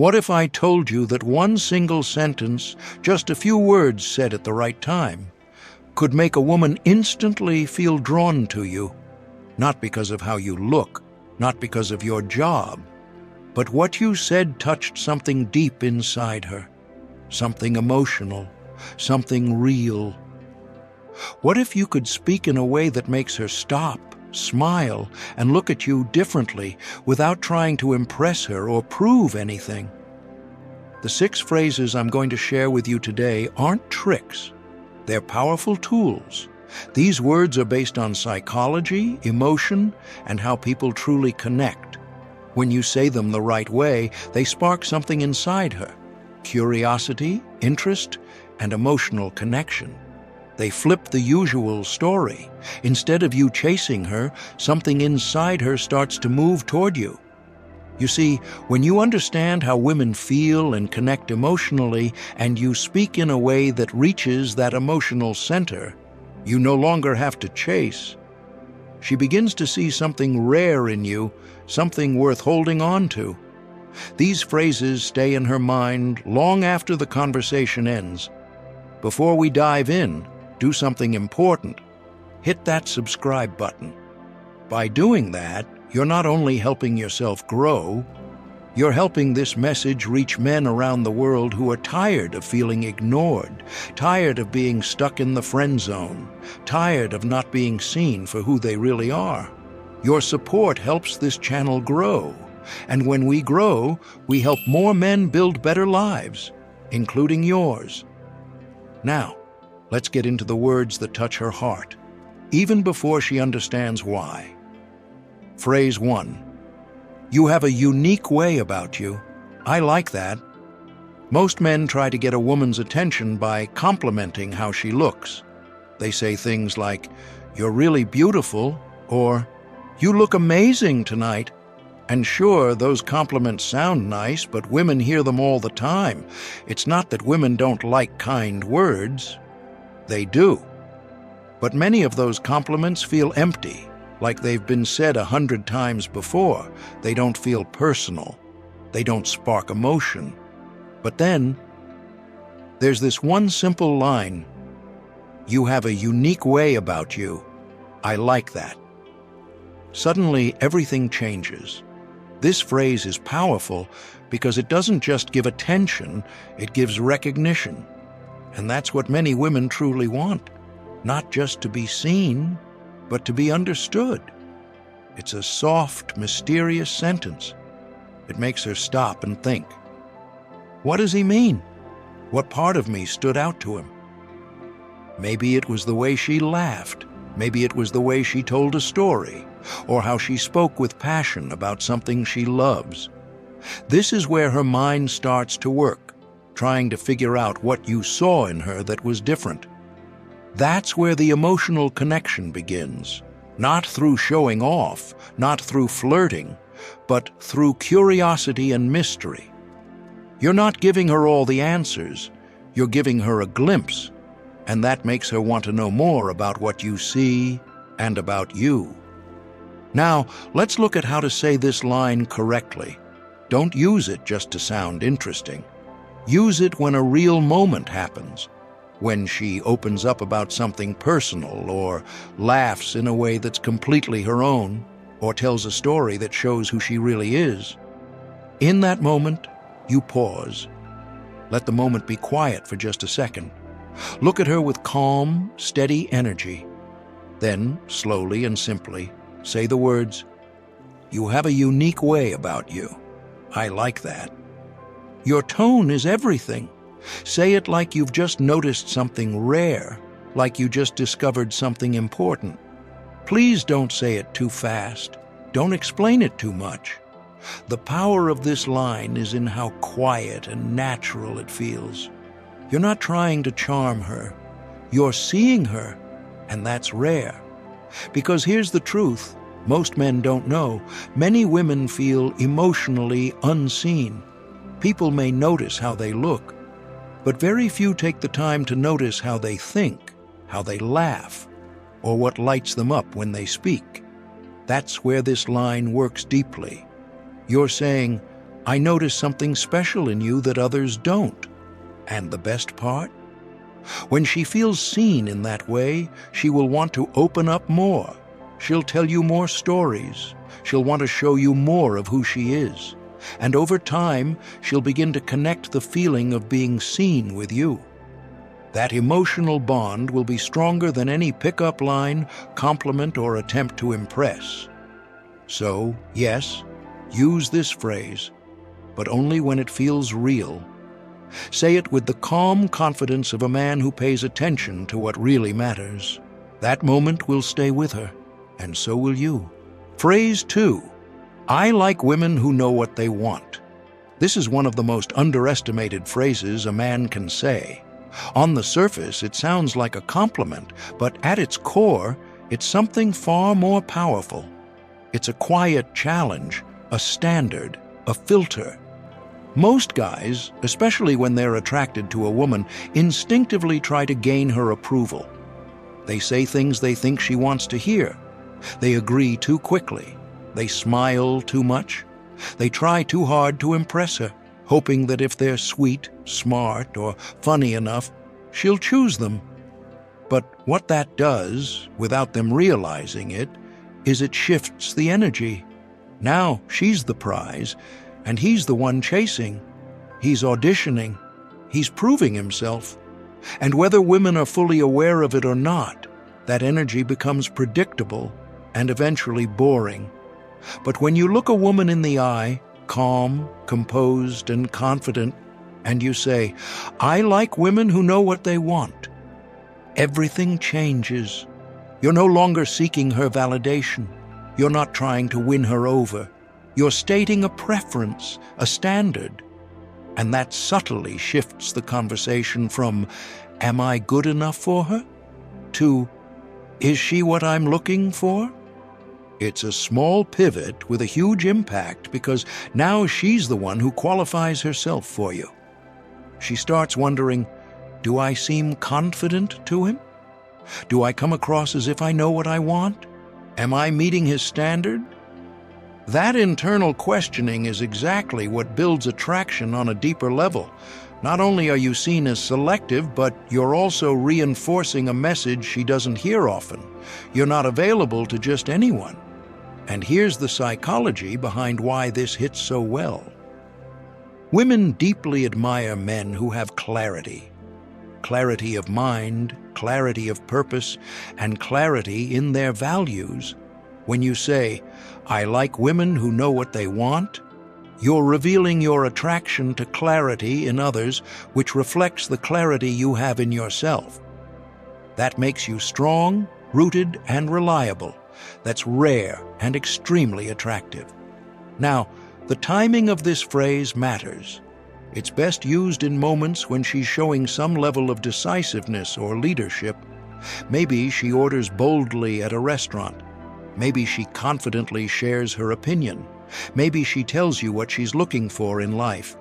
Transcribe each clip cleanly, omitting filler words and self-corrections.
What if I told you that one single sentence, just a few words said at the right time, could make a woman instantly feel drawn to you, not because of how you look, not because of your job, but what you said touched something deep inside her, something emotional, something real. What if you could speak in a way that makes her stop, smile, and look at you differently without trying to impress her or prove anything? The 6 phrases I'm going to share with you today aren't tricks. They're powerful tools. These words are based on psychology, emotion, and how people truly connect. When you say them the right way, they spark something inside her: curiosity, interest, and emotional connection. They flip the usual story. Instead of you chasing her, something inside her starts to move toward you. You see, when you understand how women feel and connect emotionally, and you speak in a way that reaches that emotional center, you no longer have to chase. She begins to see something rare in you, something worth holding on to. These phrases stay in her mind long after the conversation ends. Before we dive in, do something important. Hit that subscribe button. By doing that, you're not only helping yourself grow, you're helping this message reach men around the world who are tired of feeling ignored, tired of being stuck in the friend zone, tired of not being seen for who they really are. Your support helps this channel grow, and when we grow, we help more men build better lives, including yours. Now, let's get into the words that touch her heart, even before she understands why. Phrase 1. You have a unique way about you. I like that. Most men try to get a woman's attention by complimenting how she looks. They say things like, "You're really beautiful," or "You look amazing tonight." And sure, those compliments sound nice, but women hear them all the time. It's not that women don't like kind words. They do. But many of those compliments feel empty, like they've been said 100 times before. They don't feel personal. They don't spark emotion. But then, there's this one simple line: "You have a unique way about you. I like that." Suddenly, everything changes. This phrase is powerful because it doesn't just give attention, it gives recognition. And that's what many women truly want. Not just to be seen, but to be understood. It's a soft, mysterious sentence. It makes her stop and think. What does he mean? What part of me stood out to him? Maybe it was the way she laughed. Maybe it was the way she told a story, or how she spoke with passion about something she loves. This is where her mind starts to work, trying to figure out what you saw in her that was different. That's where the emotional connection begins, not through showing off, not through flirting, but through curiosity and mystery. You're not giving her all the answers, you're giving her a glimpse, and that makes her want to know more about what you see and about you. Now, let's look at how to say this line correctly. Don't use it just to sound interesting. Use it when a real moment happens, when she opens up about something personal, or laughs in a way that's completely her own, or tells a story that shows who she really is. In that moment, you pause. Let the moment be quiet for just a second. Look at her with calm, steady energy. Then, slowly and simply, say the words, "You have a unique way about you. I like that." Your tone is everything. Say it like you've just noticed something rare, like you just discovered something important. Please don't say it too fast. Don't explain it too much. The power of this line is in how quiet and natural it feels. You're not trying to charm her. You're seeing her, and that's rare. Because here's the truth, most men don't know. Many women feel emotionally unseen. People may notice how they look, but very few take the time to notice how they think, how they laugh, or what lights them up when they speak. That's where this line works deeply. You're saying, I notice something special in you that others don't. And the best part? When she feels seen in that way, she will want to open up more. She'll tell you more stories. She'll want to show you more of who she is. And over time, she'll begin to connect the feeling of being seen with you. That emotional bond will be stronger than any pickup line, compliment, or attempt to impress. So, yes, use this phrase, but only when it feels real. Say it with the calm confidence of a man who pays attention to what really matters. That moment will stay with her, and so will you. Phrase 2. I like women who know what they want. This is one of the most underestimated phrases a man can say. On the surface, it sounds like a compliment, but at its core, it's something far more powerful. It's a quiet challenge, a standard, a filter. Most guys, especially when they're attracted to a woman, instinctively try to gain her approval. They say things they think she wants to hear. They agree too quickly. They smile too much. They try too hard to impress her, hoping that if they're sweet, smart, or funny enough, she'll choose them. But what that does, without them realizing it, is it shifts the energy. Now she's the prize, and he's the one chasing. He's auditioning. He's proving himself. And whether women are fully aware of it or not, that energy becomes predictable and eventually boring. But when you look a woman in the eye, calm, composed, and confident, and you say, I like women who know what they want, everything changes. You're no longer seeking her validation. You're not trying to win her over. You're stating a preference, a standard. And that subtly shifts the conversation from, am I good enough for her? To, is she what I'm looking for? It's a small pivot with a huge impact because now she's the one who qualifies herself for you. She starts wondering, do I seem confident to him? Do I come across as if I know what I want? Am I meeting his standard? That internal questioning is exactly what builds attraction on a deeper level. Not only are you seen as selective, but you're also reinforcing a message she doesn't hear often. You're not available to just anyone. And here's the psychology behind why this hits so well. Women deeply admire men who have clarity. Clarity of mind, clarity of purpose, and clarity in their values. When you say, I like women who know what they want, you're revealing your attraction to clarity in others, which reflects the clarity you have in yourself. That makes you strong, rooted, and reliable. That's rare and extremely attractive. Now, the timing of this phrase matters. It's best used in moments when she's showing some level of decisiveness or leadership. Maybe she orders boldly at a restaurant. Maybe she confidently shares her opinion. Maybe she tells you what she's looking for in life.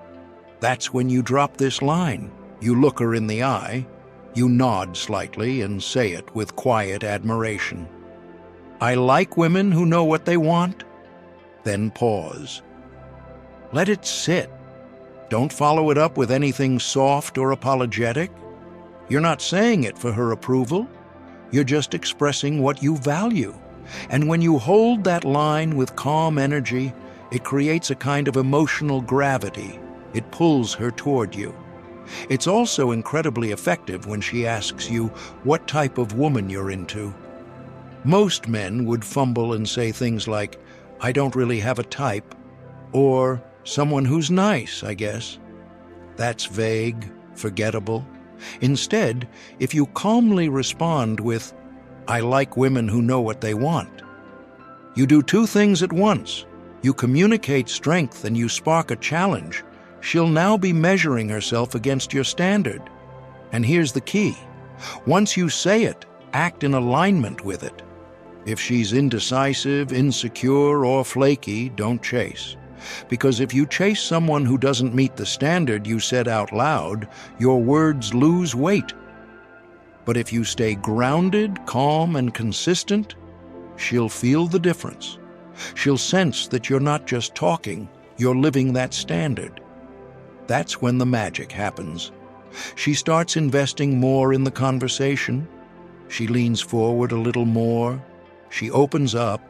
That's when you drop this line. You look her in the eye, you nod slightly and say it with quiet admiration. I like women who know what they want. Then pause. Let it sit. Don't follow it up with anything soft or apologetic. You're not saying it for her approval. You're just expressing what you value. And when you hold that line with calm energy, it creates a kind of emotional gravity. It pulls her toward you. It's also incredibly effective when she asks you what type of woman you're into. Most men would fumble and say things like, I don't really have a type, or someone who's nice, I guess. That's vague, forgettable. Instead, if you calmly respond with, I like women who know what they want, you do two things at once. You communicate strength and you spark a challenge. She'll now be measuring herself against your standard. And here's the key. Once you say it, act in alignment with it. If she's indecisive, insecure, or flaky, don't chase. Because if you chase someone who doesn't meet the standard you said out loud, your words lose weight. But if you stay grounded, calm, and consistent, she'll feel the difference. She'll sense that you're not just talking, you're living that standard. That's when the magic happens. She starts investing more in the conversation. She leans forward a little more. She opens up.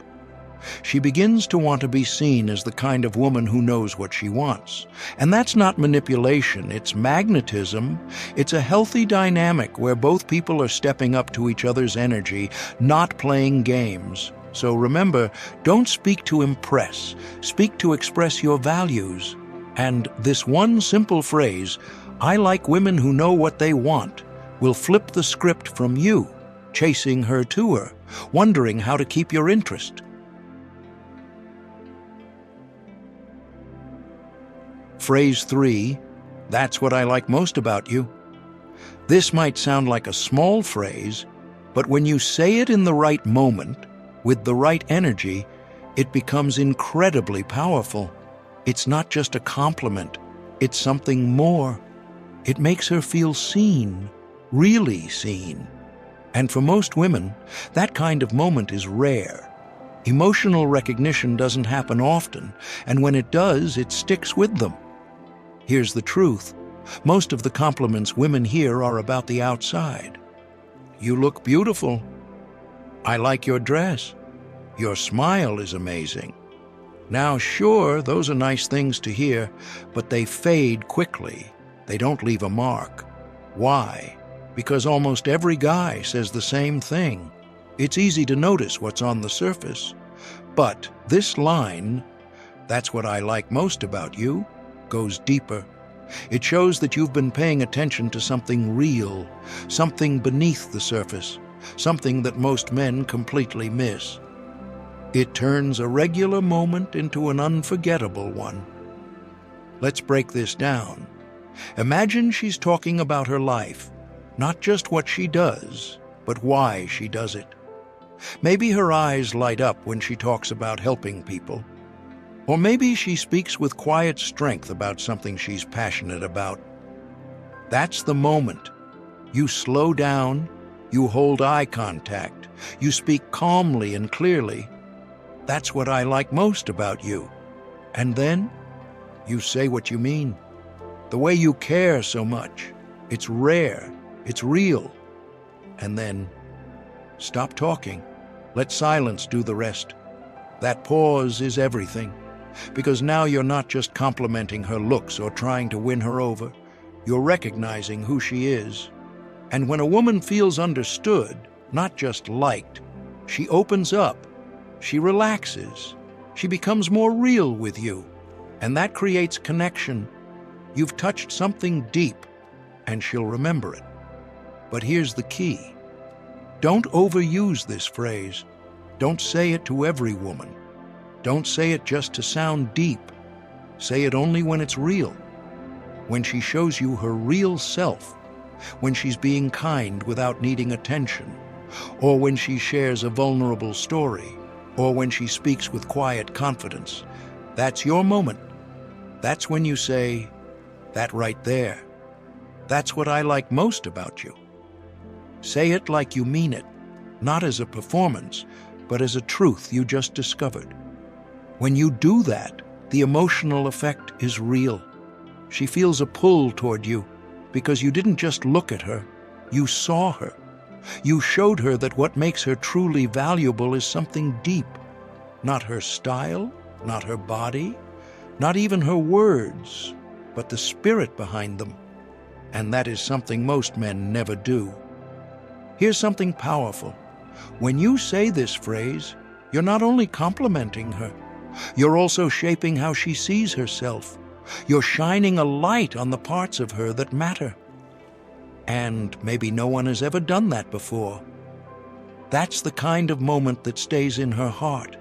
She begins to want to be seen as the kind of woman who knows what she wants. And that's not manipulation, it's magnetism. It's a healthy dynamic where both people are stepping up to each other's energy, not playing games. So remember, don't speak to impress, speak to express your values. And this one simple phrase, "I like women who know what they want," will flip the script from you, chasing her to her, wondering how to keep your interest. Phrase 3, that's what I like most about you. This might sound like a small phrase, but when you say it in the right moment, with the right energy, it becomes incredibly powerful. It's not just a compliment, it's something more. It makes her feel seen, really seen. And for most women, that kind of moment is rare. Emotional recognition doesn't happen often, and when it does, it sticks with them. Here's the truth. Most of the compliments women hear are about the outside. "You look beautiful." "I like your dress." "Your smile is amazing." Now, sure, those are nice things to hear, but they fade quickly. They don't leave a mark. Why? Because almost every guy says the same thing. It's easy to notice what's on the surface. But this line, "That's what I like most about you," goes deeper. It shows that you've been paying attention to something real, something beneath the surface, something that most men completely miss. It turns a regular moment into an unforgettable one. Let's break this down. Imagine she's talking about her life, not just what she does, but why she does it. Maybe her eyes light up when she talks about helping people. Or maybe she speaks with quiet strength about something she's passionate about. That's the moment. You slow down, you hold eye contact, you speak calmly and clearly. "That's what I like most about you." And then, you say what you mean. The way you care so much. It's rare, it's real. And then, stop talking. Let silence do the rest. That pause is everything. Because now you're not just complimenting her looks or trying to win her over. You're recognizing who she is. And when a woman feels understood, not just liked, she opens up, she relaxes, she becomes more real with you. And that creates connection. You've touched something deep, and she'll remember it. But here's the key. Don't overuse this phrase. Don't say it to every woman. Don't say it just to sound deep. Say it only when it's real. When she shows you her real self. When she's being kind without needing attention. Or when she shares a vulnerable story. Or when she speaks with quiet confidence. That's your moment. That's when you say, "That right there. That's what I like most about you." Say it like you mean it, not as a performance, but as a truth you just discovered. When you do that, the emotional effect is real. She feels a pull toward you because you didn't just look at her, you saw her. You showed her that what makes her truly valuable is something deep. Not her style, not her body, not even her words, but the spirit behind them. And that is something most men never do. Here's something powerful. When you say this phrase, you're not only complimenting her, you're also shaping how she sees herself. You're shining a light on the parts of her that matter. And maybe no one has ever done that before. That's the kind of moment that stays in her heart.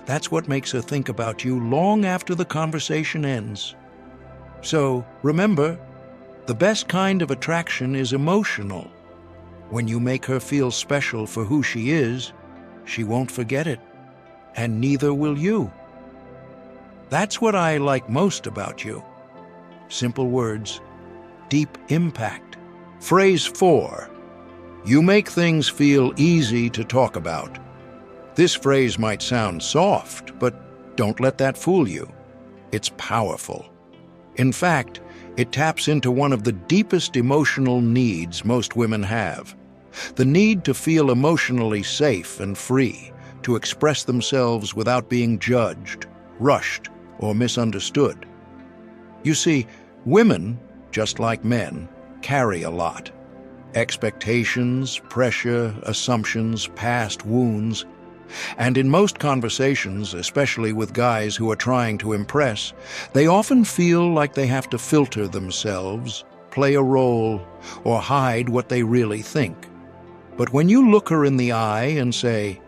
That's what makes her think about you long after the conversation ends. So, remember, the best kind of attraction is emotional. When you make her feel special for who she is, she won't forget it, and neither will you. That's what I like most about you. Simple words, deep impact. Phrase 4. You make things feel easy to talk about. This phrase might sound soft, but don't let that fool you. It's powerful. In fact, it taps into one of the deepest emotional needs most women have. The need to feel emotionally safe and free, to express themselves without being judged, rushed, or misunderstood. You see, women, just like men, carry a lot. Expectations, pressure, assumptions, past wounds. And in most conversations, especially with guys who are trying to impress, they often feel like they have to filter themselves, play a role, or hide what they really think. But when you look her in the eye and say,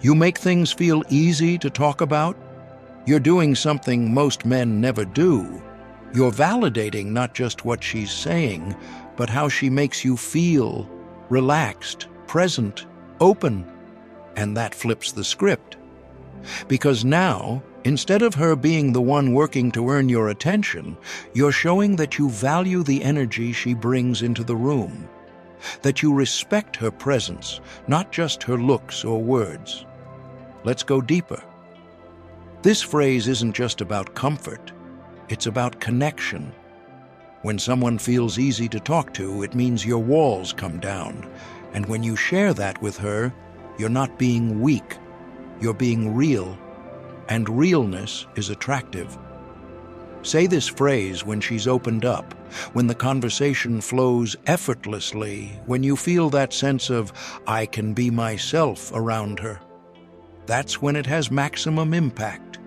"You make things feel easy to talk about," you're doing something most men never do. You're validating not just what she's saying, but how she makes you feel, relaxed, present, open. And that flips the script. Because now, instead of her being the one working to earn your attention, you're showing that you value the energy she brings into the room, that you respect her presence, not just her looks or words. Let's go deeper. This phrase isn't just about comfort, it's about connection. When someone feels easy to talk to, it means your walls come down. And when you share that with her, you're not being weak, you're being real. And realness is attractive. Say this phrase when she's opened up, when the conversation flows effortlessly, when you feel that sense of, "I can be myself" around her. That's when it has maximum impact.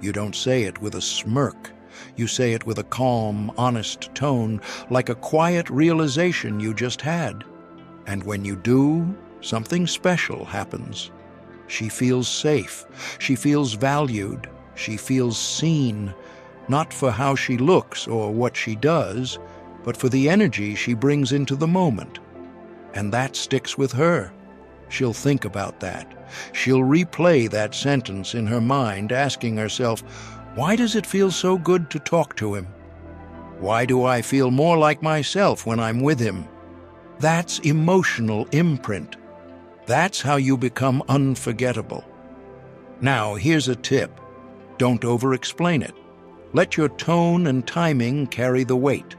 You don't say it with a smirk. You say it with a calm, honest tone, like a quiet realization you just had. And when you do, something special happens. She feels safe. She feels valued. She feels seen, not for how she looks or what she does, but for the energy she brings into the moment. And that sticks with her. She'll think about that. She'll replay that sentence in her mind, asking herself, "Why does it feel so good to talk to him? Why do I feel more like myself when I'm with him?" That's emotional imprint. That's how you become unforgettable. Now, here's a tip. Don't over-explain it. Let your tone and timing carry the weight.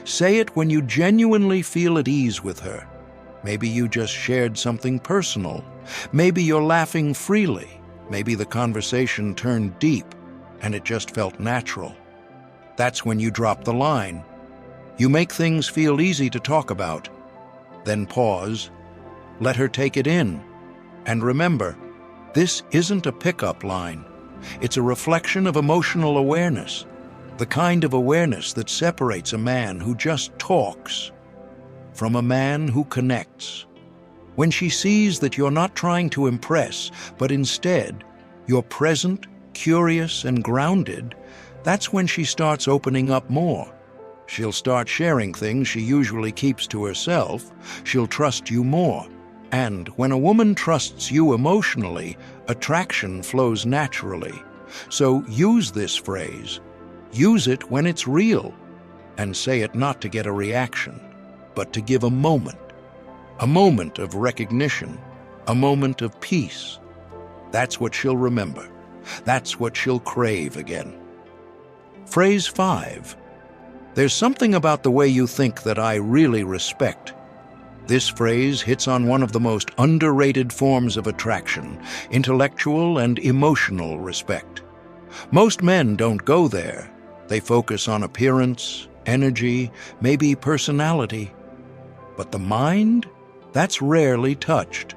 Say it when you genuinely feel at ease with her. Maybe you just shared something personal. Maybe you're laughing freely. Maybe the conversation turned deep and it just felt natural. That's when you drop the line. You make things feel easy to talk about. Then pause. Let her take it in. And remember, this isn't a pickup line. It's a reflection of emotional awareness, the kind of awareness that separates a man who just talks from a man who connects. When she sees that you're not trying to impress, but instead you're present, curious, and grounded, that's when she starts opening up more. She'll start sharing things she usually keeps to herself. She'll trust you more. And when a woman trusts you emotionally, attraction flows naturally. So use this phrase. Use it when it's real. And say it not to get a reaction, but to give a moment of recognition, a moment of peace. That's what she'll remember. That's what she'll crave again. Phrase 5. There's something about the way you think that I really respect. This phrase hits on one of the most underrated forms of attraction, intellectual and emotional respect. Most men don't go there. They focus on appearance, energy, maybe personality. But the mind? That's rarely touched.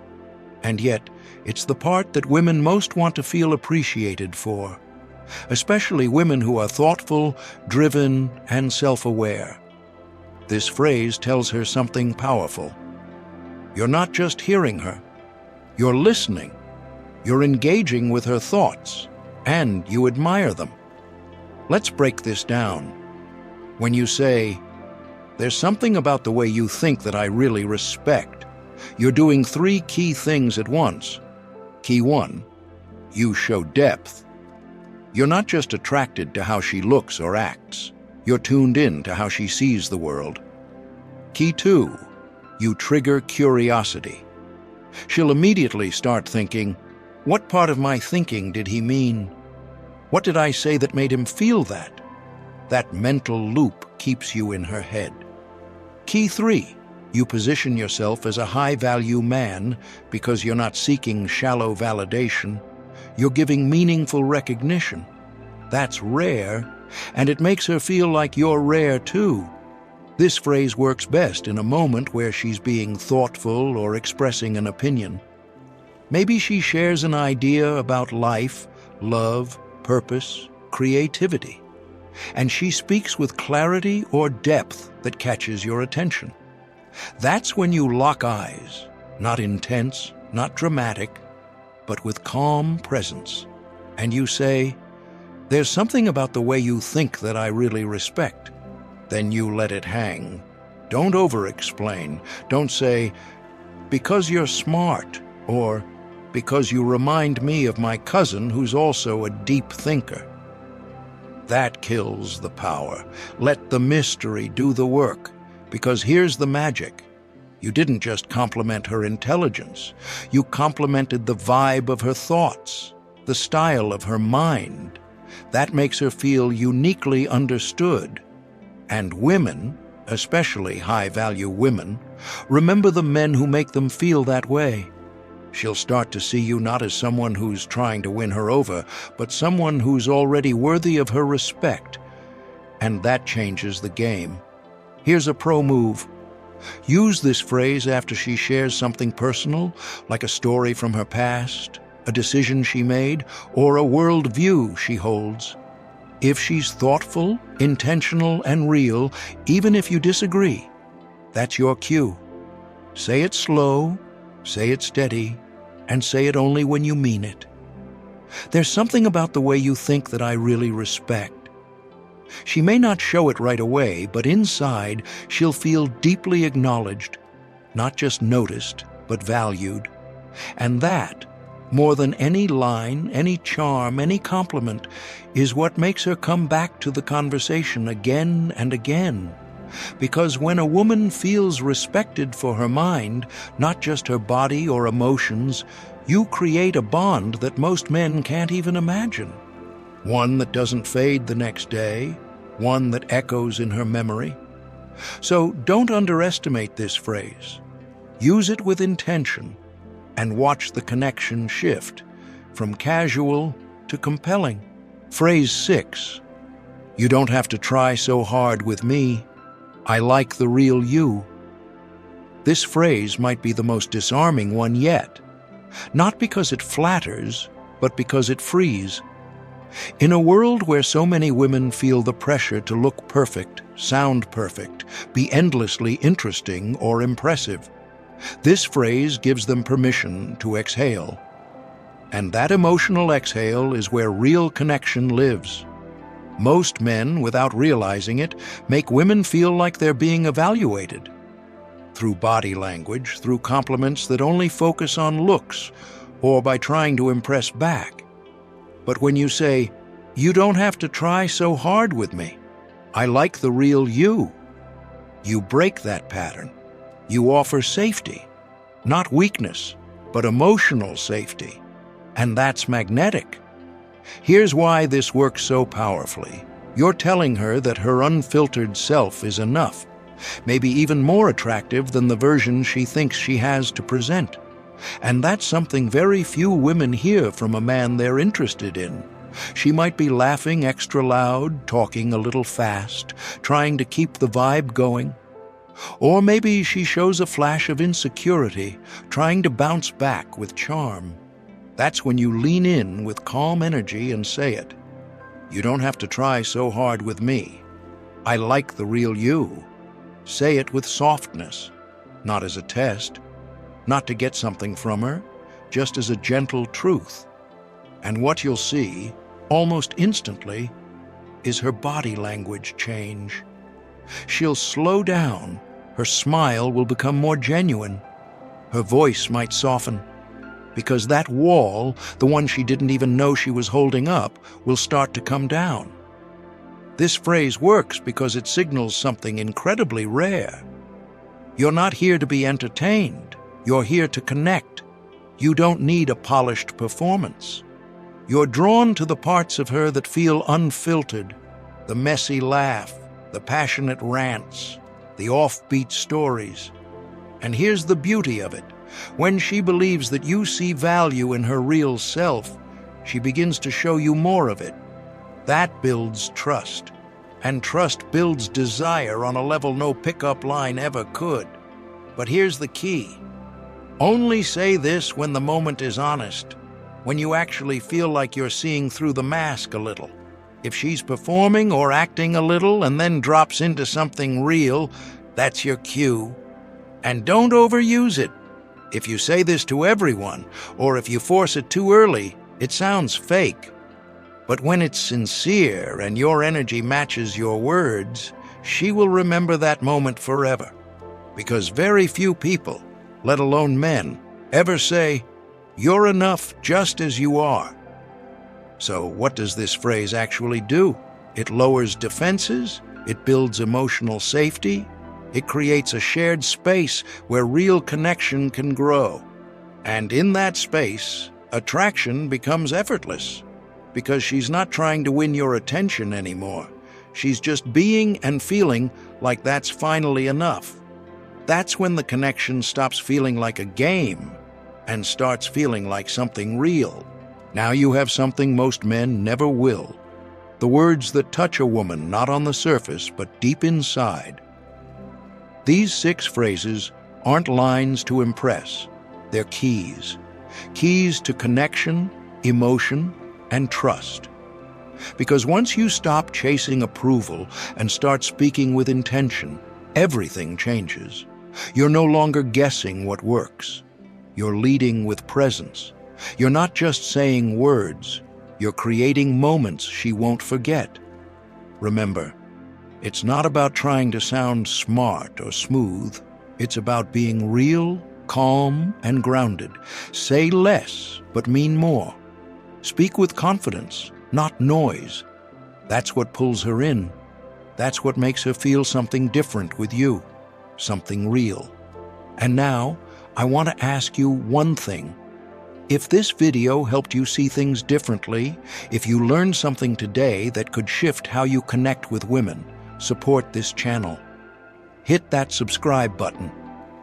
And yet, it's the part that women most want to feel appreciated for. Especially women who are thoughtful, driven, and self-aware. This phrase tells her something powerful. You're not just hearing her. You're listening. You're engaging with her thoughts, and you admire them. Let's break this down. When you say, "There's something about the way you think that I really respect," you're doing 3 key things at once. Key 1, you show depth. You're not just attracted to how she looks or acts. You're tuned in to how she sees the world. Key 2, you trigger curiosity. She'll immediately start thinking, what part of my thinking did he mean? What did I say that made him feel that? That mental loop keeps you in her head. Key 3. You position yourself as a high-value man because you're not seeking shallow validation. You're giving meaningful recognition. That's rare, and it makes her feel like you're rare too. This phrase works best in a moment where she's being thoughtful or expressing an opinion. Maybe she shares an idea about life, love, purpose, creativity, and she speaks with clarity or depth that catches your attention. That's when you lock eyes, not intense, not dramatic, but with calm presence, and you say, "There's something about the way you think that I really respect." Then you let it hang. Don't over-explain. Don't say, "Because you're smart," or "Because you remind me of my cousin who's also a deep thinker." That kills the power. Let the mystery do the work, because here's the magic. You didn't just compliment her intelligence. You complimented the vibe of her thoughts, the style of her mind. That makes her feel uniquely understood. And women, especially high-value women, remember the men who make them feel that way. She'll start to see you not as someone who's trying to win her over, but someone who's already worthy of her respect. And that changes the game. Here's a pro move. Use this phrase after she shares something personal, like a story from her past, a decision she made, or a worldview she holds. If she's thoughtful, intentional, and real, even if you disagree, that's your cue. Say it slow, say it steady, and say it only when you mean it. There's something about the way you think that I really respect. She may not show it right away, but inside she'll feel deeply acknowledged, not just noticed, but valued. And that, more than any line, any charm, any compliment, is what makes her come back to the conversation again and again. Because when a woman feels respected for her mind, not just her body or emotions, you create a bond that most men can't even imagine. One that doesn't fade the next day, one that echoes in her memory. So don't underestimate this phrase. Use it with intention and watch the connection shift from casual to compelling. Phrase 6. You don't have to try so hard with me. I like the real you. This phrase might be the most disarming one yet, not because it flatters, but because it frees. In a world where so many women feel the pressure to look perfect, sound perfect, be endlessly interesting or impressive, this phrase gives them permission to exhale. And that emotional exhale is where real connection lives. Most men, without realizing it, make women feel like they're being evaluated. Through body language, through compliments that only focus on looks, or by trying to impress back. But when you say, "You don't have to try so hard with me. I like the real you," you break that pattern. You offer safety, not weakness, but emotional safety. And that's magnetic. Here's why this works so powerfully. You're telling her that her unfiltered self is enough, maybe even more attractive than the version she thinks she has to present. And that's something very few women hear from a man they're interested in. She might be laughing extra loud, talking a little fast, trying to keep the vibe going. Or maybe she shows a flash of insecurity, trying to bounce back with charm. That's when you lean in with calm energy and say it. You don't have to try so hard with me. I like the real you. Say it with softness, not as a test, not to get something from her, just as a gentle truth. And what you'll see, almost instantly, is her body language change. She'll slow down, her smile will become more genuine, her voice might soften, because that wall, the one she didn't even know she was holding up, will start to come down. This phrase works because it signals something incredibly rare. You're not here to be entertained. You're here to connect. You don't need a polished performance. You're drawn to the parts of her that feel unfiltered, the messy laugh, the passionate rants, the offbeat stories. And here's the beauty of it. When she believes that you see value in her real self, she begins to show you more of it. That builds trust. And trust builds desire on a level no pickup line ever could. But here's the key. Only say this when the moment is honest, when you actually feel like you're seeing through the mask a little. If she's performing or acting a little and then drops into something real, that's your cue. And don't overuse it. If you say this to everyone, or if you force it too early, it sounds fake. But when it's sincere and your energy matches your words, she will remember that moment forever. Because very few people, let alone men, ever say, "You're enough just as you are." So what does this phrase actually do? It lowers defenses, it builds emotional safety, it creates a shared space where real connection can grow. And in that space, attraction becomes effortless. Because she's not trying to win your attention anymore. She's just being and feeling like that's finally enough. That's when the connection stops feeling like a game and starts feeling like something real. Now you have something most men never will. The words that touch a woman not on the surface but deep inside. These 6 phrases aren't lines to impress. They're keys. Keys to connection, emotion, and trust. Because once you stop chasing approval and start speaking with intention, everything changes. You're no longer guessing what works. You're leading with presence. You're not just saying words. You're creating moments she won't forget. Remember, it's not about trying to sound smart or smooth. It's about being real, calm, and grounded. Say less, but mean more. Speak with confidence, not noise. That's what pulls her in. That's what makes her feel something different with you, something real. And now, I want to ask you one thing. If this video helped you see things differently, if you learned something today that could shift how you connect with women, support this channel. Hit that subscribe button.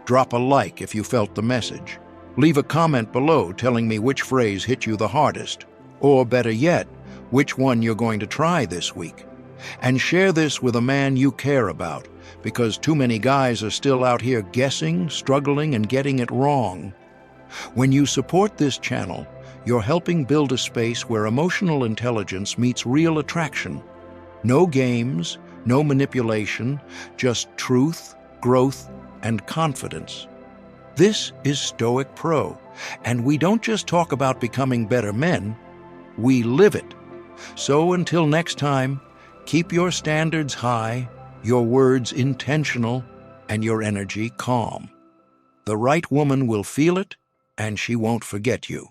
Drop a like if you felt the message. Leave a comment below telling me which phrase hit you the hardest, or better yet, which one you're going to try this week. And share this with a man you care about, because too many guys are still out here guessing, struggling, and getting it wrong. When you support this channel, you're helping build a space where emotional intelligence meets real attraction. No games, no manipulation, just truth, growth, and confidence. This is Stoic Pro, and we don't just talk about becoming better men, we live it. So until next time, keep your standards high, your words intentional, and your energy calm. The right woman will feel it, and she won't forget you.